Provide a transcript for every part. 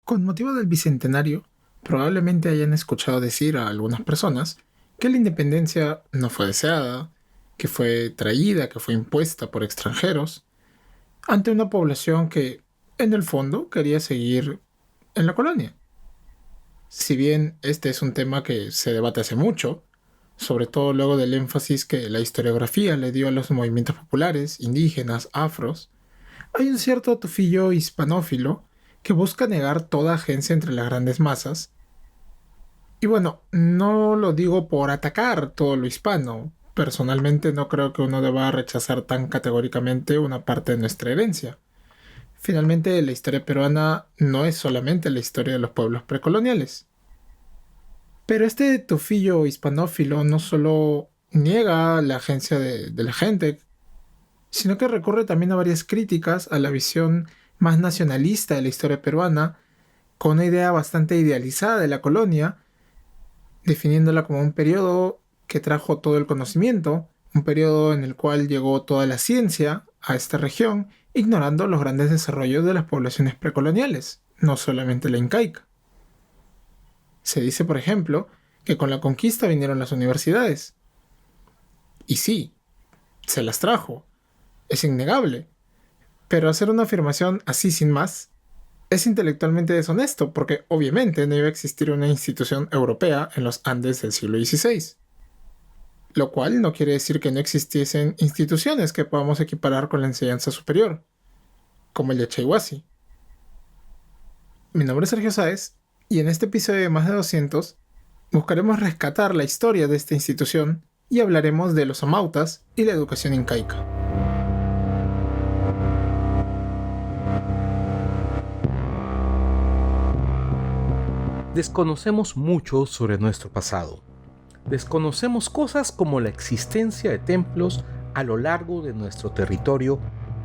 Con motivo del bicentenario, probablemente hayan escuchado decir a algunas personas que la independencia no fue deseada, que fue traída, que fue impuesta por extranjeros, ante una población que, en el fondo, quería seguir en la colonia. Si bien este es un tema que se debate hace mucho, sobre todo luego del énfasis que la historiografía le dio a los movimientos populares, indígenas, afros, hay un cierto tufillo hispanófilo que busca negar toda agencia entre las grandes masas. Y bueno, no lo digo por atacar todo lo hispano. Personalmente no creo que uno deba rechazar tan categóricamente una parte de nuestra herencia. Finalmente, la historia peruana no es solamente la historia de los pueblos precoloniales. Pero este tufillo hispanófilo no solo niega la agencia de la gente, sino que recurre también a varias críticas a la visión más nacionalista de la historia peruana, con una idea bastante idealizada de la colonia, definiéndola como un periodo que trajo todo el conocimiento, un periodo en el cual llegó toda la ciencia a esta región, ignorando los grandes desarrollos de las poblaciones precoloniales, no solamente la incaica. Se dice, por ejemplo, que con la conquista vinieron las universidades. Y sí, se las trajo, es innegable. Pero hacer una afirmación así sin más es intelectualmente deshonesto, porque obviamente no iba a existir una institución europea en los Andes del siglo XVI. Lo cual no quiere decir que no existiesen instituciones que podamos equiparar con la enseñanza superior, como el Yachaywasi. Mi nombre es Sergio Sáez, y en este episodio de Más de 200 buscaremos rescatar la historia de esta institución y hablaremos de los amautas y la educación incaica. Desconocemos mucho sobre nuestro pasado. Desconocemos cosas como la existencia de templos a lo largo de nuestro territorio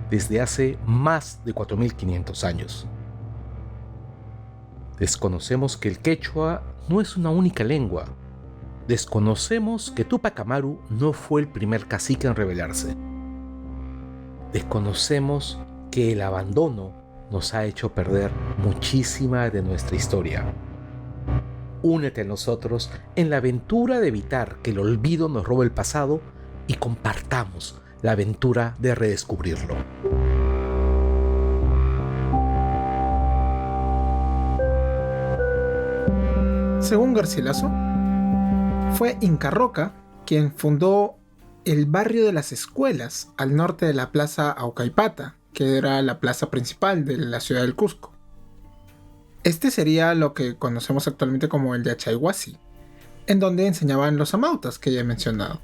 desde hace más de 4500 años. Desconocemos que el quechua no es una única lengua. Desconocemos que Túpac Amaru no fue el primer cacique en rebelarse. Desconocemos que el abandono nos ha hecho perder muchísima de nuestra historia. Únete a nosotros en la aventura de evitar que el olvido nos robe el pasado y compartamos la aventura de redescubrirlo. Según Garcilaso, fue Inca Roca quien fundó el barrio de las escuelas al norte de la plaza Aucaipata, que era la plaza principal de la ciudad del Cusco. Este sería lo que conocemos actualmente como el Yachaywasi, en donde enseñaban los amautas que ya he mencionado.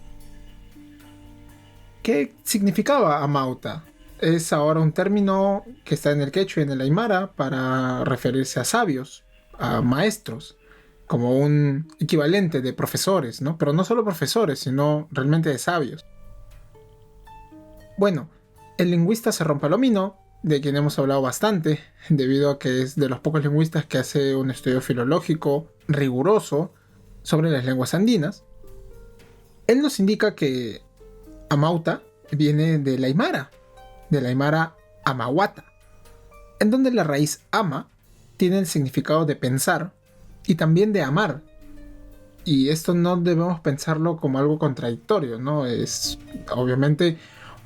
¿Qué significaba amauta? Es ahora un término que está en el quechua y en el aymara para referirse a sabios, a maestros, como un equivalente de profesores, ¿no? Pero no solo profesores, sino realmente de sabios. Bueno, el lingüista Serrón Palomino, de quien hemos hablado bastante, debido a que es de los pocos lingüistas que hace un estudio filológico riguroso sobre las lenguas andinas, él nos indica que amauta viene del aymara amahuata, en donde la raíz ama tiene el significado de pensar y también de amar. Y esto no debemos pensarlo como algo contradictorio, ¿no? Es obviamente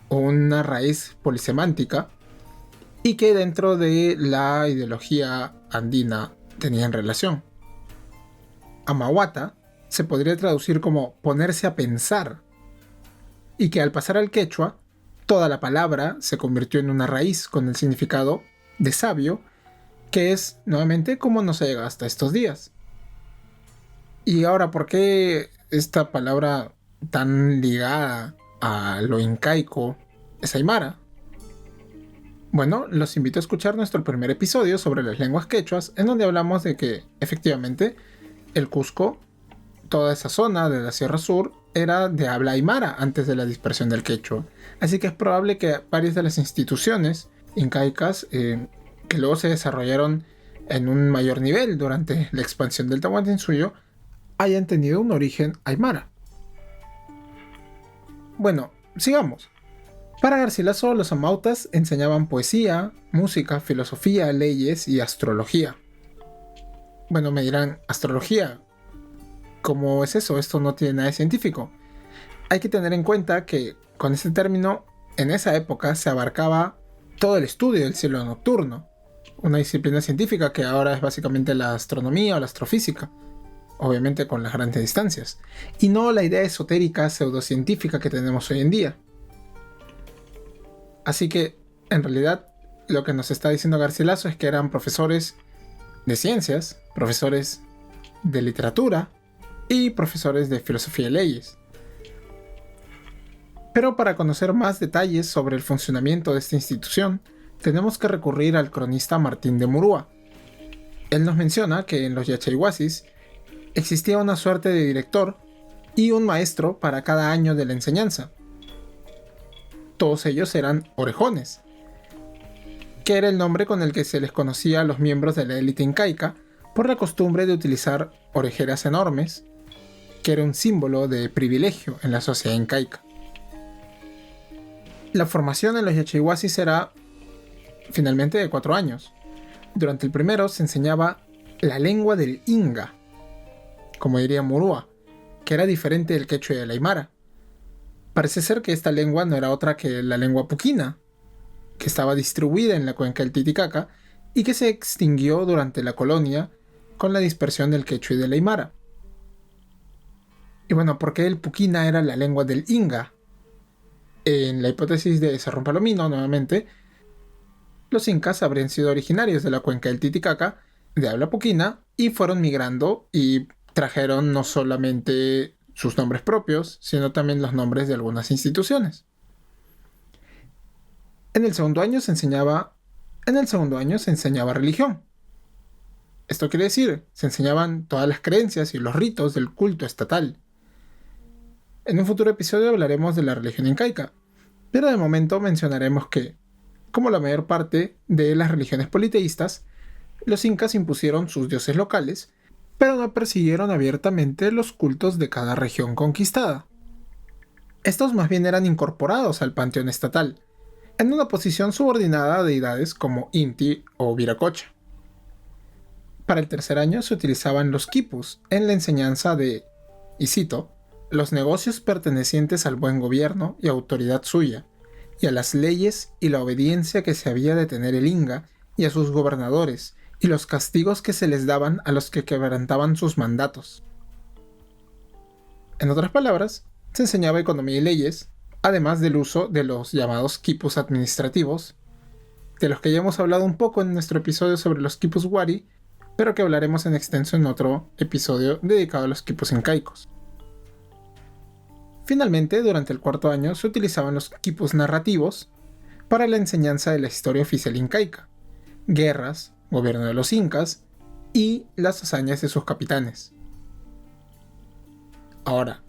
una raíz polisemántica y que dentro de la ideología andina tenían relación. Amahuata se podría traducir como ponerse a pensar, y que al pasar al quechua, toda la palabra se convirtió en una raíz con el significado de sabio, que es nuevamente como nos ha llegado hasta estos días. Y ahora, ¿por qué esta palabra tan ligada a lo incaico es aymara? Bueno, los invito a escuchar nuestro primer episodio sobre las lenguas quechuas, en donde hablamos de que, efectivamente, el Cusco, toda esa zona de la Sierra Sur, era de habla aymara antes de la dispersión del quechua. Así que es probable que varias de las instituciones incaicas que luego se desarrollaron en un mayor nivel durante la expansión del Tahuantinsuyo hayan tenido un origen aymara. Bueno, sigamos. Para Garcilaso, los amautas enseñaban poesía, música, filosofía, leyes y astrología. Bueno, me dirán, astrología. ¿Cómo es eso? Esto no tiene nada de científico. Hay que tener en cuenta que con este término, en esa época se abarcaba todo el estudio del cielo nocturno, una disciplina científica que ahora es básicamente la astronomía o la astrofísica, obviamente con las grandes distancias, y no la idea esotérica pseudocientífica que tenemos hoy en día. Así que, en realidad, lo que nos está diciendo Garcilaso es que eran profesores de ciencias, profesores de literatura y profesores de filosofía y leyes. Pero para conocer más detalles sobre el funcionamiento de esta institución, tenemos que recurrir al cronista Martín de Murúa. Él nos menciona que en los Yachaywasís existía una suerte de director y un maestro para cada año de la enseñanza. Todos ellos eran orejones, que era el nombre con el que se les conocía a los miembros de la élite incaica por la costumbre de utilizar orejeras enormes, que era un símbolo de privilegio en la sociedad incaica. La formación en los Yachaywasís era finalmente de 4 años. Durante el primero se enseñaba la lengua del Inga, como diría Murúa, que era diferente del quechua y del aymara. Parece ser que esta lengua no era otra que la lengua puquina, que estaba distribuida en la cuenca del Titicaca y que se extinguió durante la colonia con la dispersión del quechua y del aymara. Y bueno, ¿por qué el puquina era la lengua del Inga? En la hipótesis de Cerrón Palomino, nuevamente, los incas habrían sido originarios de la cuenca del Titicaca, de habla puquina, y fueron migrando y trajeron no solamente sus nombres propios, sino también los nombres de algunas instituciones. En el segundo año se enseñaba religión. Esto quiere decir, se enseñaban todas las creencias y los ritos del culto estatal. En un futuro episodio hablaremos de la religión incaica, pero de momento mencionaremos que, como la mayor parte de las religiones politeístas, los incas impusieron sus dioses locales, pero no persiguieron abiertamente los cultos de cada región conquistada. Estos más bien eran incorporados al panteón estatal, en una posición subordinada a deidades como Inti o Viracocha. Para el tercer año se utilizaban los quipus en la enseñanza de, y cito, los negocios pertenecientes al buen gobierno y autoridad suya, y a las leyes y la obediencia que se había de tener el Inga y a sus gobernadores, y los castigos que se les daban a los que quebrantaban sus mandatos. En otras palabras, se enseñaba economía y leyes, además del uso de los llamados quipus administrativos, de los que ya hemos hablado un poco en nuestro episodio sobre los quipus wari, pero que hablaremos en extenso en otro episodio dedicado a los quipus incaicos. Finalmente, durante el cuarto año se utilizaban los quipus narrativos para la enseñanza de la historia oficial incaica, guerras, gobierno de los incas y las hazañas de sus capitanes. Ahora,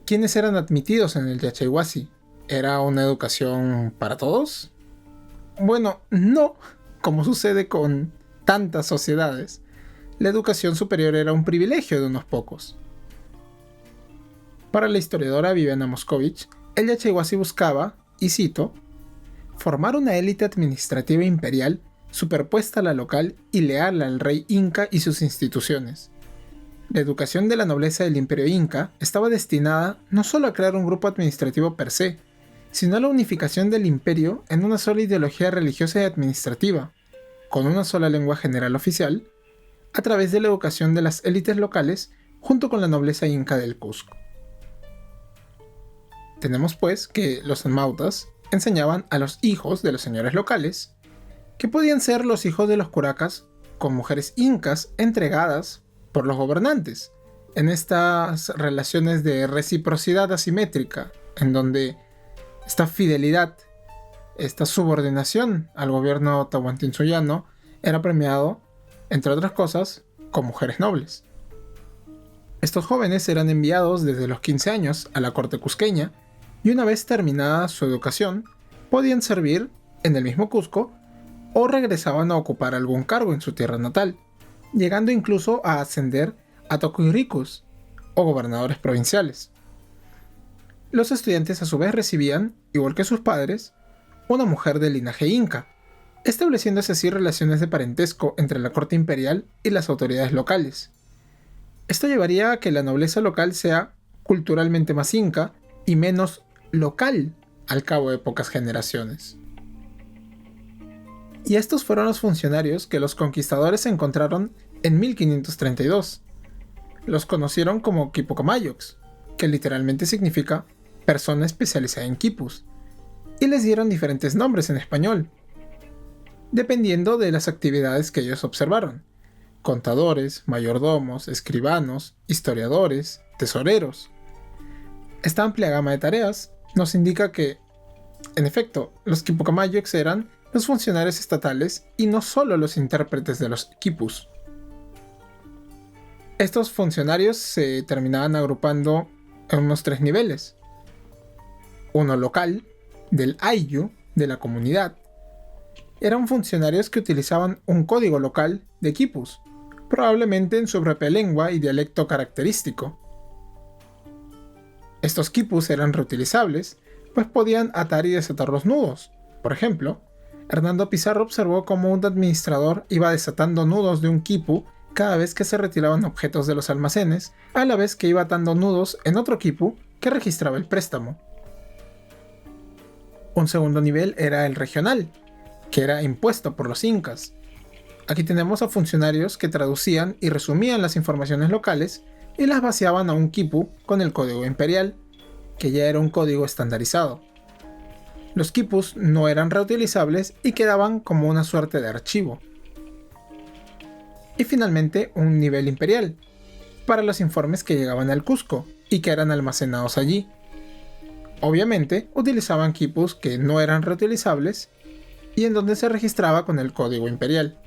¿quiénes eran admitidos en el Yachaywasi? ¿Era una educación para todos? Bueno, no, como sucede con tantas sociedades. La educación superior era un privilegio de unos pocos. Para la historiadora Viviana Moscovich, el Yachaywasi buscaba, y cito, formar una élite administrativa imperial superpuesta a la local y leal al rey inca y sus instituciones. La educación de la nobleza del imperio inca estaba destinada no solo a crear un grupo administrativo per se, sino a la unificación del imperio en una sola ideología religiosa y administrativa, con una sola lengua general oficial, a través de la educación de las élites locales junto con la nobleza inca del Cusco. Tenemos pues que los mautas enseñaban a los hijos de los señores locales, que podían ser los hijos de los curacas con mujeres incas entregadas por los gobernantes, en estas relaciones de reciprocidad asimétrica, en donde esta fidelidad, esta subordinación al gobierno tahuantinsuyono era premiado, entre otras cosas, con mujeres nobles. Estos jóvenes eran enviados desde los 15 años a la corte cusqueña y una vez terminada su educación, podían servir en el mismo Cusco o regresaban a ocupar algún cargo en su tierra natal, llegando incluso a ascender a tocuyricus o gobernadores provinciales. Los estudiantes a su vez recibían, igual que sus padres, una mujer del linaje inca, estableciéndose así relaciones de parentesco entre la corte imperial y las autoridades locales. Esto llevaría a que la nobleza local sea culturalmente más inca y menos local al cabo de pocas generaciones. Y estos fueron los funcionarios que los conquistadores encontraron en 1532. Los conocieron como Quipucamayox, que literalmente significa persona especializada en quipus, y les dieron diferentes nombres en español, dependiendo de las actividades que ellos observaron: contadores, mayordomos, escribanos, historiadores, tesoreros. Esta amplia gama de tareas nos indica que, en efecto, los Quipucamayox eran los funcionarios estatales y no solo los intérpretes de los quipus. Estos funcionarios se terminaban agrupando en unos 3 niveles. Uno local, del Ayllu, de la comunidad. Eran funcionarios que utilizaban un código local de quipus, probablemente en su propia lengua y dialecto característico. Estos quipus eran reutilizables, pues podían atar y desatar los nudos. Por ejemplo, Hernando Pizarro observó cómo un administrador iba desatando nudos de un quipu cada vez que se retiraban objetos de los almacenes, a la vez que iba atando nudos en otro quipu que registraba el préstamo. Un segundo nivel era el regional, que era impuesto por los incas. Aquí tenemos a funcionarios que traducían y resumían las informaciones locales y las vaciaban a un quipu con el código imperial, que ya era un código estandarizado. Los quipus no eran reutilizables y quedaban como una suerte de archivo. Y finalmente un nivel imperial, para los informes que llegaban al Cusco y que eran almacenados allí. Obviamente utilizaban quipus que no eran reutilizables y en donde se registraba con el código imperial.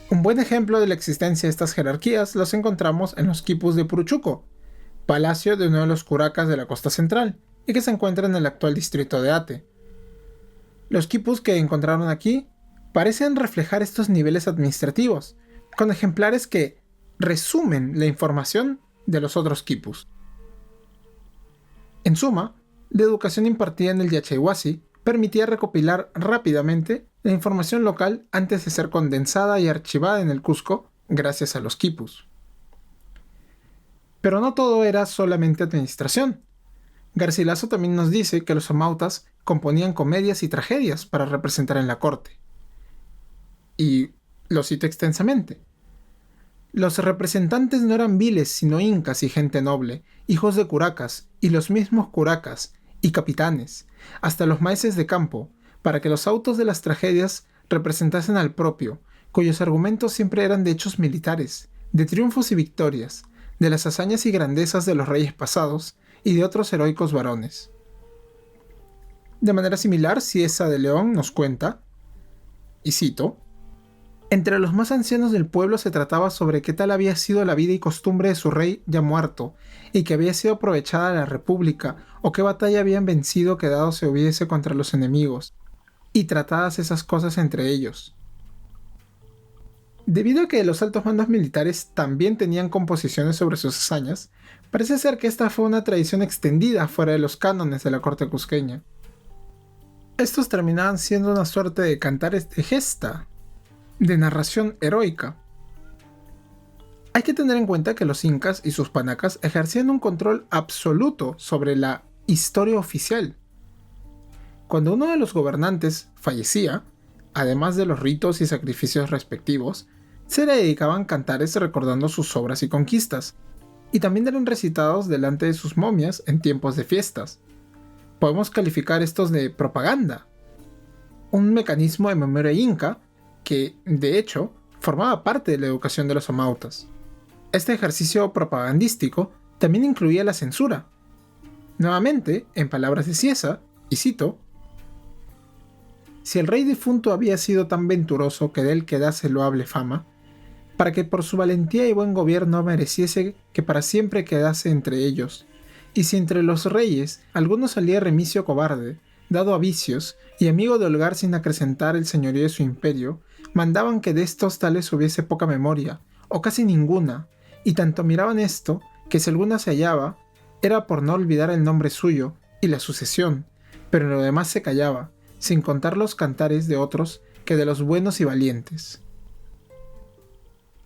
Un buen ejemplo de la existencia de estas jerarquías los encontramos en los quipus de Puruchuco, palacio de uno de los curacas de la costa central, y que se encuentra en el actual distrito de Ate. Los quipus que encontraron aquí parecen reflejar estos niveles administrativos, con ejemplares que resumen la información de los otros quipus. En suma, la educación impartida en el Yachaywasi permitía recopilar rápidamente la información local antes de ser condensada y archivada en el Cusco gracias a los quipus. Pero no todo era solamente administración. Garcilaso también nos dice que los omautas componían comedias y tragedias para representar en la corte. Y lo cito extensamente. Los representantes no eran viles sino incas y gente noble, hijos de curacas, y los mismos curacas, y capitanes, hasta los maeses de campo, para que los autos de las tragedias representasen al propio, cuyos argumentos siempre eran de hechos militares, de triunfos y victorias, de las hazañas y grandezas de los reyes pasados, y de otros heroicos varones. De manera similar, Cieza de León nos cuenta, y cito: entre los más ancianos del pueblo se trataba sobre qué tal había sido la vida y costumbre de su rey ya muerto, y que había sido aprovechada la república, o qué batalla habían vencido que dado se hubiese contra los enemigos, y tratadas esas cosas entre ellos. Debido a que los altos mandos militares también tenían composiciones sobre sus hazañas, parece ser que esta fue una tradición extendida fuera de los cánones de la corte cusqueña. Estos terminaban siendo una suerte de cantares de gesta, de narración heroica. Hay que tener en cuenta que los incas y sus panacas ejercían un control absoluto sobre la historia oficial. Cuando uno de los gobernantes fallecía, además de los ritos y sacrificios respectivos, se le dedicaban cantares recordando sus obras y conquistas, y también eran recitados delante de sus momias en tiempos de fiestas. Podemos calificar estos de propaganda, un mecanismo de memoria inca que, de hecho, formaba parte de la educación de los omautas. Este ejercicio propagandístico también incluía la censura. Nuevamente, en palabras de Cieza, y cito: si el rey difunto había sido tan venturoso que de él quedase loable fama, para que por su valentía y buen gobierno mereciese que para siempre quedase entre ellos, y si entre los reyes alguno salía remicio cobarde, dado a vicios, y amigo de holgar sin acrecentar el señorío de su imperio, mandaban que de estos tales hubiese poca memoria, o casi ninguna, y tanto miraban esto, que si alguna se hallaba, era por no olvidar el nombre suyo y la sucesión, pero en lo demás se callaba, sin contar los cantares de otros que de los buenos y valientes.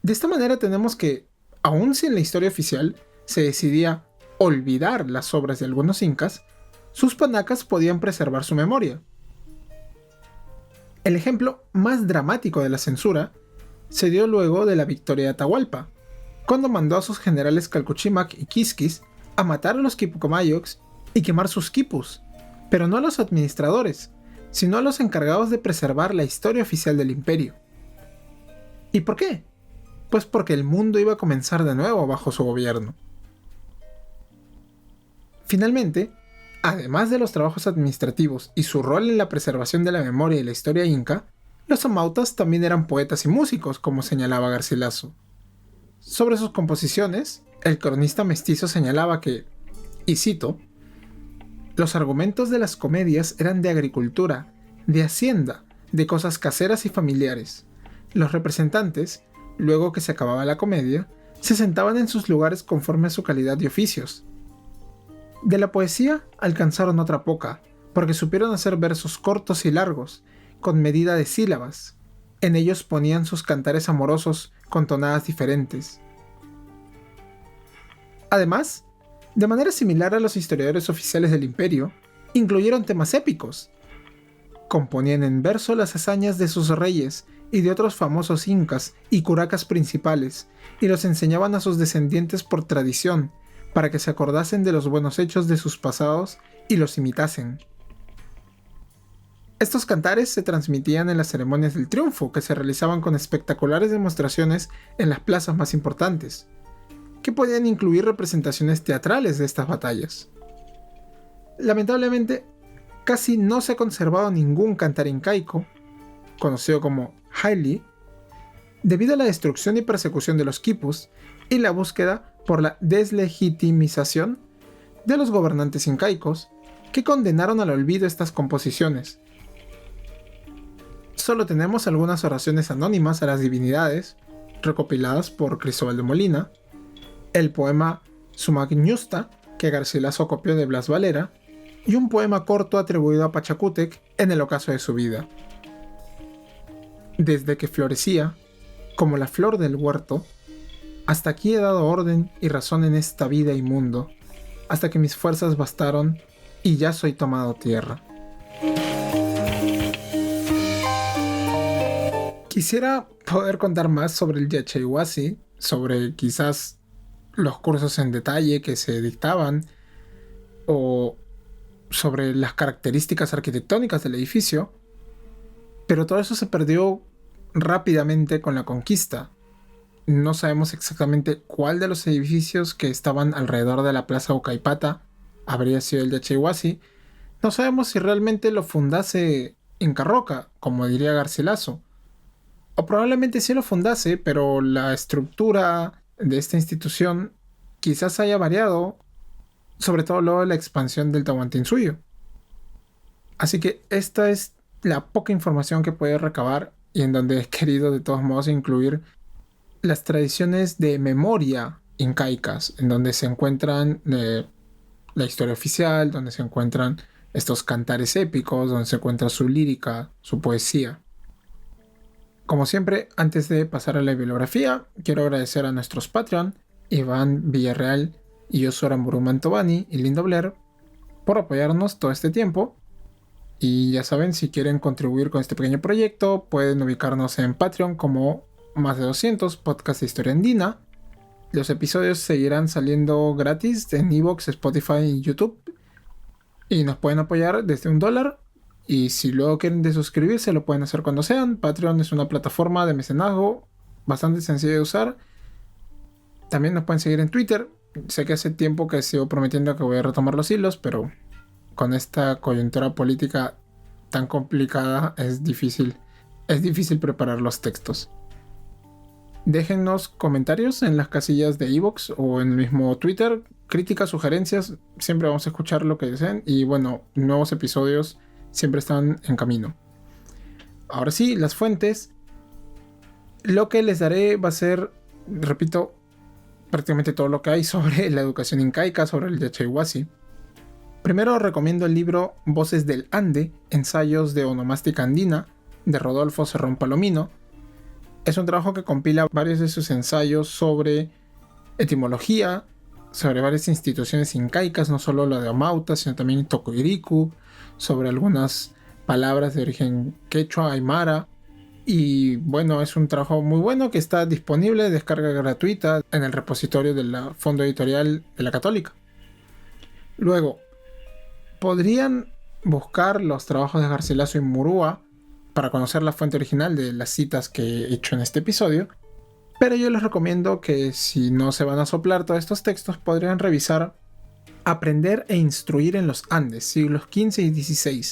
De esta manera tenemos que, aun si en la historia oficial se decidía olvidar las obras de algunos incas, sus panacas podían preservar su memoria. El ejemplo más dramático de la censura se dio luego de la victoria de Atahualpa, cuando mandó a sus generales Calcuchimac y Quisquis a matar a los Quipucomayos y quemar sus quipus, pero no a los administradores, sino a los encargados de preservar la historia oficial del imperio. ¿Y por qué? Pues porque el mundo iba a comenzar de nuevo bajo su gobierno. Finalmente, además de los trabajos administrativos y su rol en la preservación de la memoria y la historia inca, los amautas también eran poetas y músicos, como señalaba Garcilaso. Sobre sus composiciones, el cronista mestizo señalaba que, y cito, los argumentos de las comedias eran de agricultura, de hacienda, de cosas caseras y familiares. Los representantes, luego que se acababa la comedia, se sentaban en sus lugares conforme a su calidad y oficios. De la poesía alcanzaron otra poca, porque supieron hacer versos cortos y largos, con medida de sílabas. En ellos ponían sus cantares amorosos con tonadas diferentes. Además, de manera similar a los historiadores oficiales del imperio, incluyeron temas épicos. Componían en verso las hazañas de sus reyes y de otros famosos incas y curacas principales, y los enseñaban a sus descendientes por tradición, para que se acordasen de los buenos hechos de sus pasados y los imitasen. Estos cantares se transmitían en las ceremonias del triunfo, que se realizaban con espectaculares demostraciones en las plazas más importantes, que podían incluir representaciones teatrales de estas batallas. Lamentablemente, casi no se ha conservado ningún cantar incaico, conocido como Haili, debido a la destrucción y persecución de los quipus y la búsqueda por la deslegitimización de los gobernantes incaicos, que condenaron al olvido estas composiciones. Solo tenemos algunas oraciones anónimas a las divinidades, recopiladas por Cristóbal de Molina, el poema Sumagñusta, que Garcilaso copió de Blas Valera, y un poema corto atribuido a Pachacútec en el ocaso de su vida. Desde que florecía, como la flor del huerto, hasta aquí he dado orden y razón en esta vida y mundo, hasta que mis fuerzas bastaron y ya soy tomado tierra. Quisiera poder contar más sobre el Yachaywasi, sobre quizás los cursos en detalle que se dictaban, o sobre las características arquitectónicas del edificio, pero todo eso se perdió rápidamente con la conquista. No sabemos exactamente cuál de los edificios que estaban alrededor de la plaza Ucaipata habría sido el Yachaywasi. No sabemos si realmente lo fundase Inca Roca, como diría Garcilaso. O probablemente sí lo fundase, pero la estructura de esta institución quizás haya variado, sobre todo luego de la expansión del Tahuantinsuyo. Así que esta es la poca información que puedo recabar y en donde he querido de todos modos incluir las tradiciones de memoria incaicas, en donde se encuentran la historia oficial, donde se encuentran estos cantares épicos, donde se encuentra su lírica, su poesía. Como siempre, antes de pasar a la bibliografía, quiero agradecer a nuestros Patreon, Iván Villarreal y Yosora Murumantovani y Linda Blair, por apoyarnos todo este tiempo. Y ya saben, si quieren contribuir con este pequeño proyecto, pueden ubicarnos en Patreon como Más de 200 Podcast de Historia Andina. Los episodios seguirán saliendo gratis en iVoox, Spotify y YouTube. Y nos pueden apoyar desde $1. Y si luego quieren desuscribirse, lo pueden hacer cuando sean. Patreon es una plataforma de mecenazgo bastante sencilla de usar. También nos pueden seguir en Twitter. Sé que hace tiempo que sigo prometiendo que voy a retomar los hilos, pero con esta coyuntura política tan complicada es difícil preparar los textos. Déjennos comentarios en las casillas de iVoox o en el mismo Twitter, críticas, sugerencias, siempre vamos a escuchar lo que deseen y bueno, nuevos episodios siempre están en camino. Ahora sí, las fuentes. Lo que les daré va a ser, repito, prácticamente todo lo que hay sobre la educación incaica, sobre el Yachaywasi. Primero recomiendo el libro Voces del Ande, ensayos de onomástica andina, de Rodolfo Cerrón Palomino. Es un trabajo que compila varios de sus ensayos sobre etimología, sobre varias instituciones incaicas, no solo la de Omauta, sino también Tocoiricu, sobre algunas palabras de origen quechua, aymara. Y bueno, es un trabajo muy bueno que está disponible de descarga gratuita en el repositorio del Fondo Editorial de la Católica. Luego, podrían buscar los trabajos de Garcilaso y Murúa para conocer la fuente original de las citas que he hecho en este episodio, pero yo les recomiendo que si no se van a soplar todos estos textos, podrían revisar Aprender e instruir en los Andes, siglos XV y XVI,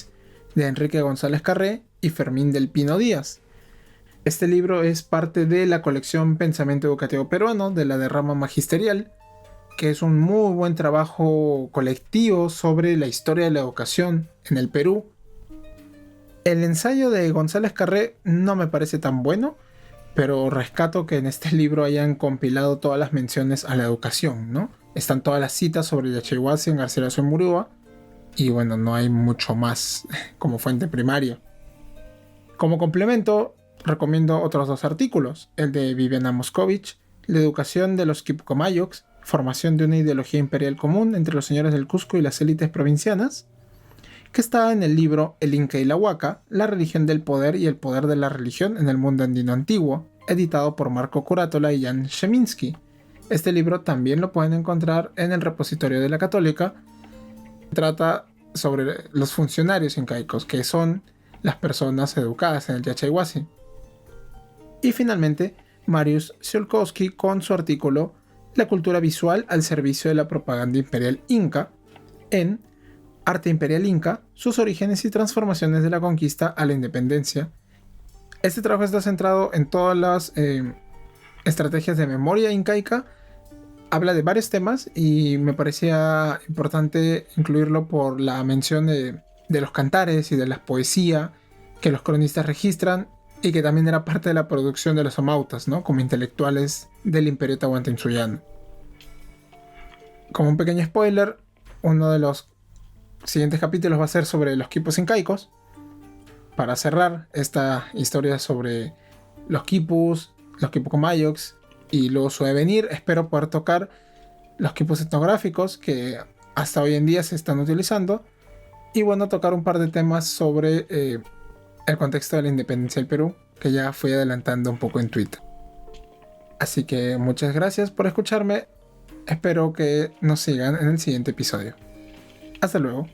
de Enrique González Carré y Fermín del Pino Díaz. Este libro es parte de la colección Pensamiento Educativo Peruano de la Derrama Magisterial, que es un muy buen trabajo colectivo sobre la historia de la educación en el Perú. El ensayo de González Carré no me parece tan bueno, pero rescato que en este libro hayan compilado todas las menciones a la educación, ¿no? Están todas las citas sobre Yachaywasi en Garcilaso y Murúa, y bueno, no hay mucho más como fuente primaria. Como complemento, recomiendo otros dos artículos, el de Viviana Moscovich, La educación de los Quipucomayocs, formación de una ideología imperial común entre los señores del Cusco y las élites provincianas, que está en el libro El Inca y la Huaca, la religión del poder y el poder de la religión en el mundo andino antiguo, editado por Marco Curátola y Jan Sheminski. Este libro también lo pueden encontrar en el repositorio de la Católica. Trata sobre los funcionarios incaicos, que son las personas educadas en el Yachaywasi. Y finalmente, Mariusz Tsiolkovsky con su artículo La cultura visual al servicio de la propaganda imperial inca, en Arte Imperial Inca, sus orígenes y transformaciones de la conquista a la independencia. Este trabajo está centrado en todas las estrategias de memoria incaica, habla de varios temas y me parecía importante incluirlo por la mención de los cantares y de la poesía que los cronistas registran y que también era parte de la producción de los omautas, ¿no? Como intelectuales del Imperio Tahuantinsuyo. Como un pequeño spoiler, uno de los siguientes capítulos va a ser sobre los quipus incaicos, para cerrar esta historia sobre los quipus, los quipucomayocs y luego su devenir. Espero poder tocar los quipus etnográficos que hasta hoy en día se están utilizando y bueno, tocar un par de temas sobre el contexto de la independencia del Perú, que ya fui adelantando un poco en Twitter. Así que muchas gracias por escucharme, espero que nos sigan en el siguiente episodio. Hasta luego.